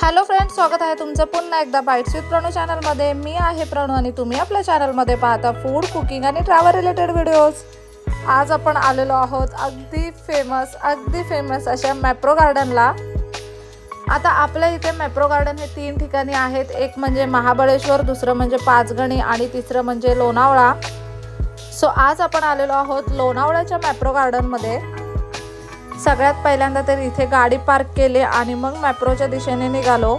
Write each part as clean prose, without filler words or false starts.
Hello friends, स्वागत आहे तुमचं पुन्हा एकदा बाईट्स विथ प्रणू चॅनलमध्ये। मी आहे प्रणू आणि तुम्ही आपल्या चॅनलमध्ये पाहता फूड, कुकिंग आणि ट्रॅव्हल रिलेटेड व्हिडिओज। आज आपण आलेलो आहोत अगदी फेमस अशा मॅप्रो गार्डनला। आता आपल्या इथे मॅप्रो गार्डन हे 3 ठिकाणी आहेत। एक म्हणजे महाबळेश्वर, दुसरं म्हणजे पाचगणी आणि तिसरं म्हणजे लोणावळा। सो आज आपण आलेलो आहोत लोणावळ्याच्या मॅप्रो गार्डनमध्ये। सगळ्यात पहिल्यांदा तर इथे गाडी पार्क केली आणि मग मॅप्रोच्या दिशेने निघालो।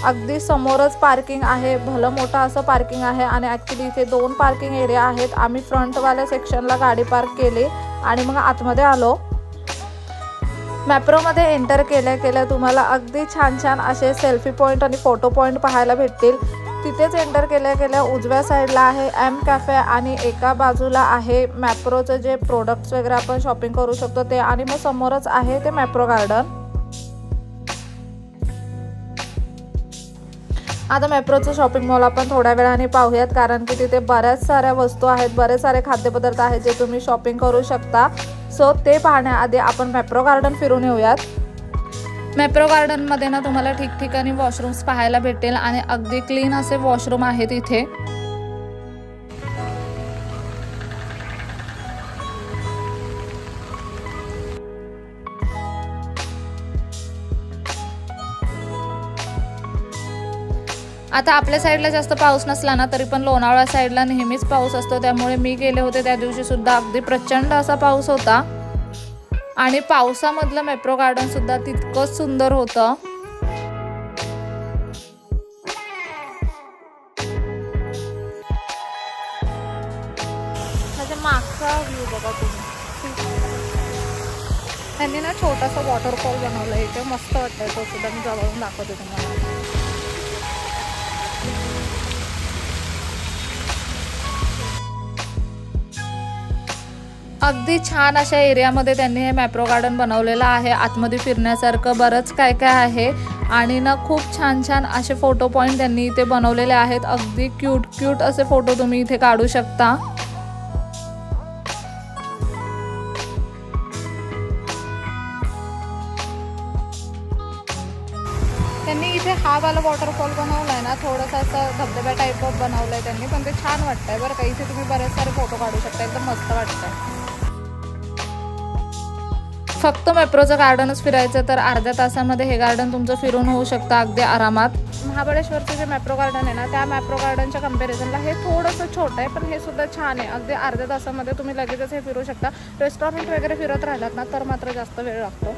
अगदी समोरच पार्किंग आहे, भलं मोठं असं पार्किंग आहे आणि ॲक्च्युली इथे 2 पार्किंग एरिया आहेत। आम्ही फ्रंटवाल्या सेक्शनला गाडी पार्क केली आणि मग आतमध्ये आलो। मॅप्रोमध्ये एंटर केल्या तुम्हाला अगदी छान असे सेल्फी पॉईंट आणि फोटो पॉईंट पाहायला भेटतील। तिथेच एंटर केल्या उजव्या साईडला आहे एम कॅफे आणि एका बाजूला आहे मॅप्रोचे जे प्रोडक्ट्स वगैरे आपण शॉपिंग करू शकतो ते, आणि मग समोरच आहे ते मॅप्रो गार्डन। आता मॅप्रोचं शॉपिंग मॉल आपण थोड्या वेळाने पाहूयात, कारण की तिथे बऱ्याच साऱ्या वस्तू आहेत, बरेच सारे खाद्यपदार्थ आहेत जे तुम्ही शॉपिंग करू शकता। सो ते पाहण्याआधी आपण मॅप्रो गार्डन फिरून येऊयात। मॅप्रो गार्डनमध्ये ना तुम्हाला ठिकठिकाणी वॉशरूम्स पाहायला भेटेल आणि अगदी क्लीन असे वॉशरूम आहेत इथे। आता आपल्या साईडला जास्त पाऊस नसला ना तरी पण लोणावळा साईडला नेहमीच पाऊस असतो, त्यामुळे मी गेले होते त्या दिवशी सुद्धा अगदी प्रचंड असा पाऊस होता आणि पावसामधलं मॅप्रो गार्डन सुद्धा तितकंच सुंदर होतं। माझ्या मागचा व्ह्यू बघा तुम्ही। त्यांनी ना छोटासा वॉटरफॉल बनवला इथे, मस्त वाटतंय, तो सुद्धा मी जवळून दाखवते तुम्हाला। अगदी छान अशा एरियामध्ये त्यांनी हे मॅप्रो गार्डन बनवलेलं आहे। आतमध्ये फिरण्यासारखं बरंच काय आहे आणि ना खूप छान असे फोटो पॉईंट त्यांनी इथे बनवलेले आहेत। अगदी क्यूट असे फोटो तुम्ही इथे काढू शकता। त्यांनी इथे हा वाला वॉटरफॉल बनवलाय ना, थोडंसं असं धबधब्या टाईप ऑफ बनवलंय त्यांनी, पण ते छान वाटतंय बरं का। इथे तुम्ही बरेच सारे फोटो काढू शकता, एकदम मस्त वाटतंय। फक्त मॅप्रोचं गार्डनच फिरायचं तर अर्ध्या तासामध्ये हे गार्डन तुमचं फिरून होऊ शकतं अगदी आरामात। महाबळेश्वरचं जे मॅप्रो गार्डन आहे ना, त्या मॅप्रो गार्डनच्या कंपॅरिझनला हे थोडंसं छोटं आहे, पण हे सुद्धा छान आहे। अगदी अर्ध्या तासामध्ये तुम्ही लगेचच हे फिरू शकता। रेस्टॉरंट वगैरे फिरत राहिलात ना तर मात्र जास्त वेळ लागतो।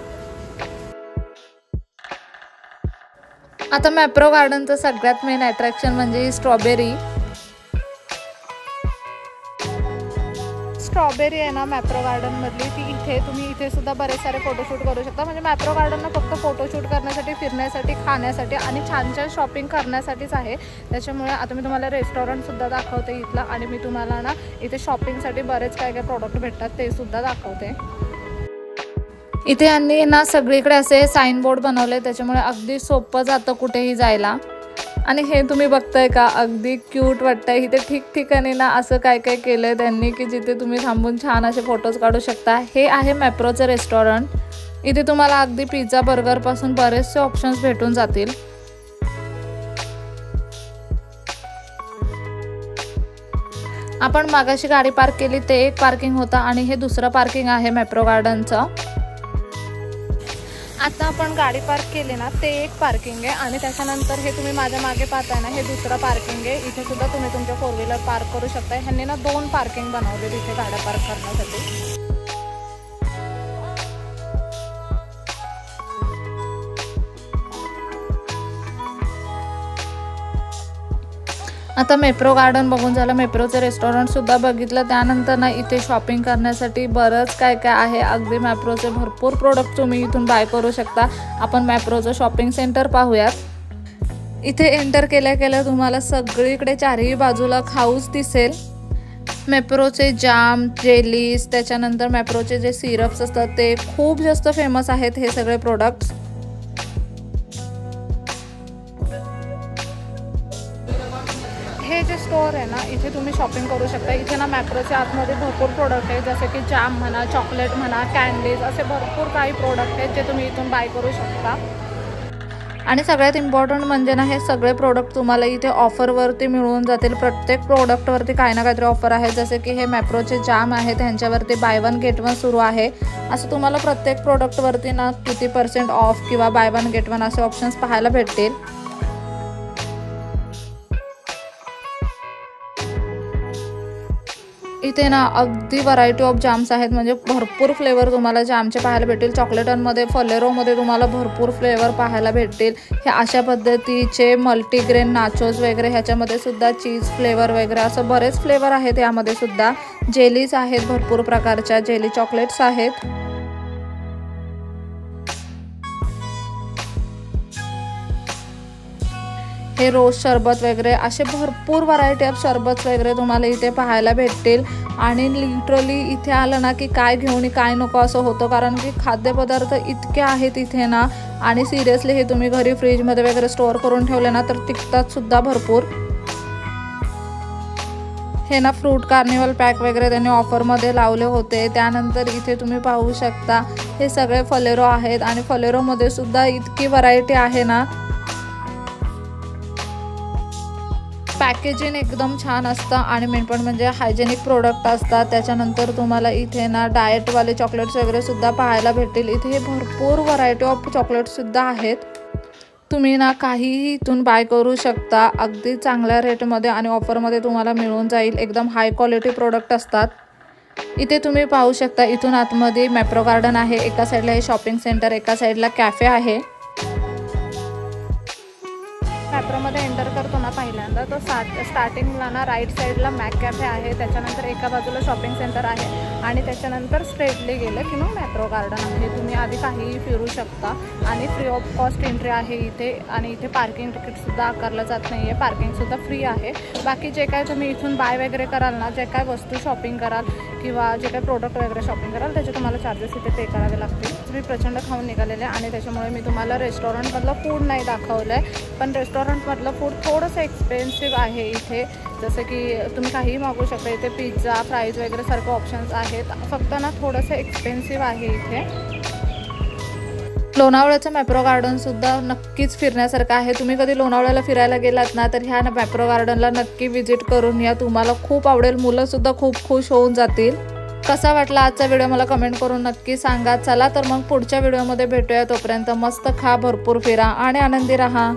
आता मॅप्रो गार्डनचं सगळ्यात मेन अट्रॅक्शन म्हणजे स्ट्रॉबेरी आहे ना मॅप्रो गार्डन मधली, ती इथे सुद्धा बरेच सारे फोटोशूट करू शकता। म्हणजे मॅप्रो गार्डन फक्त फोटोशूट करण्यासाठी, फिरण्यासाठी, खाण्यासाठी आणि छान शॉपिंग करण्यासाठीच आहे। त्याच्यामुळे आता मी तुम्हाला रेस्टॉरंट सुद्धा दाखवते इथला, आणि मी तुम्हाला ना इथे शॉपिंगसाठी बरेच काय प्रोडक्ट भेटतात ते सुद्धा दाखवते। इथे यांनी ना सगळीकडे असे साइन बोर्ड बनवले, त्याच्यामुळे अगदी सोपं जातं कुठेही जायला। आणि हे तुम्ही बघताय का, अगदी क्यूट वाटतंय। इथे ठिकठिकाणी ना असं काय केलंय त्यांनी की जिथे तुम्ही थांबून छान असे फोटोज काढू शकता। हे आहे मॅप्रोचं रेस्टॉरंट। इथे तुम्हाला अगदी पिझ्झा, बर्गर पासून बरेचसे ऑप्शन्स भेटून जातील। आपण मागाशी गाडी पार्क केली ते एक पार्किंग होतं आणि हे दुसरं पार्किंग आहे मॅप्रो गार्डनचं। आता आपण गाडी पार्क केली ना ते एक पार्किंग आहे आणि त्याच्यानंतर हे तुम्ही माझ्या मागे पाहताय ना, हे दुसरं पार्किंग आहे। इथे सुद्धा तुम्ही तुमच्या 4 व्हीलर पार्क करू शकता। ह्यांनी ना 2 पार्किंग बनवले तिथे गाड्या पार्क करण्यासाठी। आता मॅप्रो गार्डन बघून झालं, मॅप्रोचं रेस्टॉरंट सुद्धा बघितलं, त्यानंतर ना इथे शॉपिंग करण्यासाठी बरंच काय आहे। अगदी मॅप्रोचे भरपूर प्रोडक्ट तुम्ही इथून बाय करू शकता। आपण मॅप्रोचं शॉपिंग सेंटर पाहूयात। इथे एंटर केल्या तुम्हाला सगळीकडे चारही बाजूला खाऊच दिसेल। मॅप्रोचे जाम, जेलीज, त्याच्यानंतर मॅप्रोचे जे सिरप्स असतात ते खूप जास्त फेमस आहेत हे सगळे प्रोडक्ट्स। हे जे स्टोर आहे ना, इथे तुम्ही शॉपिंग करू शकता। इथे ना मॅप्रोच्या आतमध्ये भरपूर प्रोडक्ट आहेत, जसे की जाम म्हणा, चॉकलेट म्हणा, कॅन्डीज, असे भरपूर काही प्रोडक्ट आहेत जे तुम्ही इथून बाय करू शकता। आणि सगळ्यात इम्पॉर्टंट म्हणजे ना, हे सगळे प्रोडक्ट तुम्हाला इथे ऑफरवरती मिळून जातील। प्रत्येक प्रोडक्टवरती काही ना काहीतरी ऑफर आहे, जसे की हे मॅप्रोचे जाम आहे, त्यांच्यावरती बाय वन गेट वन सुरू आहे। असं तुम्हाला प्रत्येक प्रोडक्टवरती ना किती % ऑफ किंवा बाय वन गेट वन असे ऑप्शन्स पाहायला भेटतील। इथे ना अगदी व्हरायटी ऑफ जाम्स आहेत, म्हणजे भरपूर फ्लेवर तुम्हाला जामचे पाहायला भेटतील। चॉकलेटांमध्ये फलेरोमध्ये तुम्हाला भरपूर फ्लेवर पाहायला भेटतील। हे अशा पद्धतीचे मल्टीग्रेन नाचोज वगैरे, ह्याच्यामध्ये सुद्धा चीज फ्लेवर वगैरे असं बरेच फ्लेवर आहेत। यामध्ये सुद्धा जेलीज आहेत, भरपूर प्रकारच्या जेली चॉकलेट्स आहेत। हे रोज शरबत वगैरे असे भरपूर व्हरायटी ऑफ शरबत वगैरे तुम्हाला इथे पाहायला भेटतील। आणि लिटरली इथे आलं ना की काय घेऊन काय नको असं होतं, कारण की खाद्यपदार्थ इतके आहेत इथे ना, आणि सिरियसली हे तुम्ही घरी फ्रीजमध्ये वगैरे स्टोअर करून ठेवले ना तर टिकतात सुद्धा भरपूर। हे ना फ्रूट कार्निवल पॅक वगैरे त्यांनी ऑफरमध्ये लावले होते। त्यानंतर इथे तुम्ही पाहू शकता हे सगळे फलेरो आहेत, आणि फलेरोमध्ये सुद्धा इतकी व्हरायटी आहे ना। पॅकेजिंग एकदम छान असतं आणि मेन पण म्हणजे हायजेनिक प्रोडक्ट असतात। त्याच्यानंतर तुम्हाला इथे ना डाएटवाले चॉकलेट्स वगैरे सुद्धा पाहायला भेटतील। इथे भरपूर व्हरायटी ऑफ चॉकलेट्स सुद्धा आहेत, तुम्ही ना काहीही इथून बाय करू शकता अगदी चांगल्या रेटमध्ये, आणि ऑफरमध्ये तुम्हाला मिळून जाईल। एकदम हाय क्वालिटी प्रोडक्ट असतात। इथे तुम्ही पाहू शकता इथून आतमध्ये मॅप्रो गार्डन आहे, एका साईडला हे शॉपिंग सेंटर, एका साईडला कॅफे आहे। मॅप्रोमध्ये एंटर करतो ना पहिल्यांदा तो स्टार्टिंगला ना राईट साईडला मॅक कॅफे आहे, त्याच्यानंतर एका बाजूला शॉपिंग सेंटर आहे, आणि त्याच्यानंतर स्ट्रेटली गेलं की मग मॅप्रो गार्डन आहे। तुम्ही आधी काहीही फिरू शकता, आणि फ्री ऑफ कॉस्ट एंट्री आहे इथे, आणि इथे पार्किंग तिकीटसुद्धा आकारलं जात नाही आहे, पार्किंगसुद्धा फ्री आहे। बाकी जे काय तुम्ही इथून बाय वगैरे कराल ना, जे काय वस्तू शॉपिंग कराल किंवा जे काय प्रोडक्ट वगैरे शॉपिंग कराल त्याचे तुम्हाला चार्जेस इथे पे करावे लागतील। तुम्ही प्रचंड खाऊन निघालेले, आणि त्याच्यामुळे मी तुम्हाला रेस्टॉरंटमधलं फूड नाही दाखवलं आहे, पण रेस्टॉरंटमधलं फूड थोडंसं एक्सपेन्सिव्ह आहे इथे। जसं की तुम्ही काहीही मागू शकता, इथे पिझ्झा फ्राईज वगैरे सारखे ऑप्शन्स आहेत, फक्त ना थोडंसं एक्सपेन्सिव्ह आहे इथे। लोणावळ्याचं मॅप्रो गार्डनसुद्धा नक्कीच फिरण्यासारखं आहे। तुम्ही कधी लोणावळ्याला फिरायला गेलात ना तर ह्या मॅप्रो गार्डनला नक्की व्हिजिट करून या, तुम्हाला खूप आवडेल, मुलंसुद्धा खूप खुश होऊन जातील। कसा वाटला आजचा व्हिडिओ मला कमेंट करून नक्की सांगा। चला तर मग पुढच्या व्हिडिओमध्ये भेटूया, तोपर्यंत मस्त खा, भरपूर फिरा आणि आनंदी राहा।